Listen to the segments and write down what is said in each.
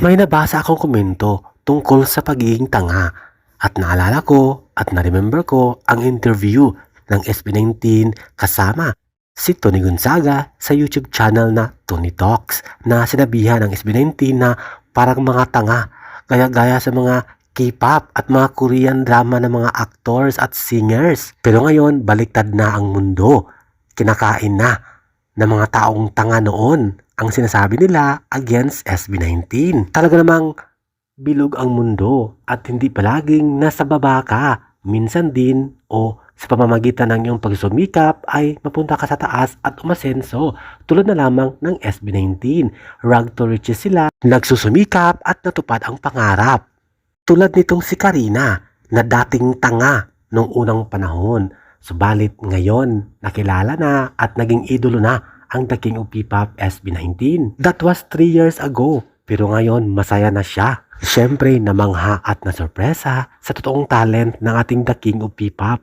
May nabasa akong komento tungkol sa pagiging tanga at naalala ko at na-remember ko ang interview ng SB19 kasama si Tony Gonzaga sa YouTube channel na Tony Talks na sinabihan ng SB19 na parang mga tanga gaya-gaya sa mga K-pop at mga Korean drama ng mga actors at singers. Pero ngayon, baliktad na ang mundo. Kinakain na ng mga taong tanga noon ang sinasabi nila against SB19. Talaga namang bilog ang mundo at hindi palaging nasa baba ka. Minsan din o sa pamamagitan ng iyong pagsumikap ay mapunta ka sa taas at umasenso tulad na lamang ng SB19. Rag to riches sila, nagsusumikap at natupad ang pangarap. Tulad nitong si Karina na dating tanga noong unang panahon. Subalit ngayon nakilala na at naging idolo na ang The King of P-pop SB19. That was 3 years ago pero ngayon masaya na siya. Siyempre namangha at nasurpresa sa totoong talent ng ating The King of P-pop.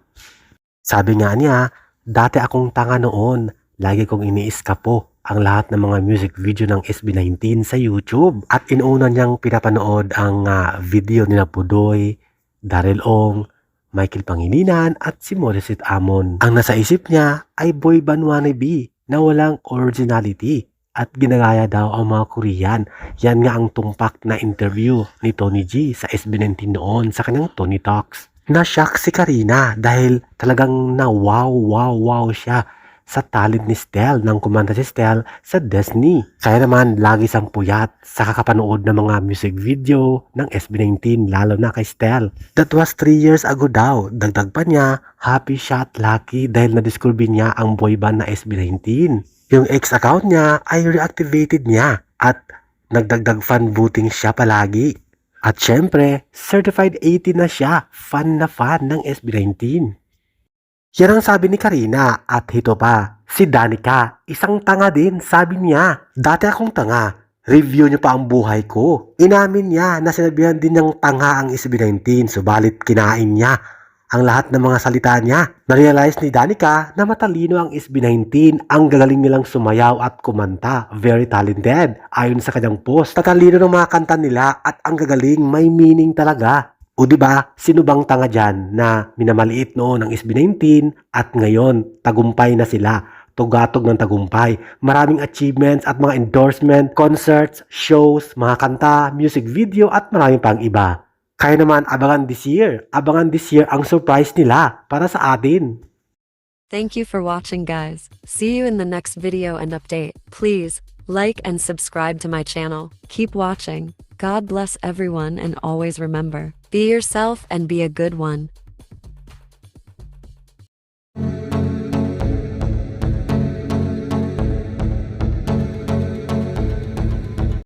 Sabi nga niya, dati akong tanga noon. Lagi kong iniiskapo ang lahat ng mga music video ng SB19 sa YouTube. At inuuna niyang pinapanood ang video nila Pudoy, Daryl Ong, Michael Pangilinan at si Morissette Amon. Ang nasa isip niya ay boy band wannabe na walang originality at ginagaya daw ang mga Korean. Yan nga ang tumpak na interview ni Tony G sa SB19 noon sa kanyang Tony Talks. Na-shock si Karina dahil talagang wow siya sa talent ni Stell nang kumanta si Stell sa Disney. Kaya naman lagi siyang puyat sa kakapanood ng mga music video ng SB19 lalo na kay Stell. That was 3 years ago daw. Dagdag pa niya, happy shot lucky dahil na-discover niya ang boy band na SB19. Yung ex account niya ay reactivated niya at nagdagdag fan booting siya palagi. At syempre, certified 18 na siya, fan na fan ng SB19. Yan ang sabi ni Karina at hito pa, si Danica, isang tanga din, sabi niya. Dati akong tanga, review niyo pa ang buhay ko. Inamin niya na sinabihan din niyang tanga ang SB19, subalit kinain niya ang lahat ng mga salita niya. Na-realize ni Danica na matalino ang SB19, ang gagaling nilang sumayaw at kumanta. Very talented. Ayon sa kanyang post, tatalino ng mga kanta nila at ang gagaling, may meaning talaga. O diba, sino bang tanga dyan na minamaliit noon ang SB19 at ngayon tagumpay na sila. Tugatog ng tagumpay. Maraming achievements at mga endorsement, concerts, shows, mga kanta, music video at marami pang iba. Kaya naman abangan this year ang surprise nila para sa atin. Thank you for watching, guys. See you in the next video and update. Please like and subscribe to my channel. Keep watching. God bless everyone and always remember, be yourself and be a good one.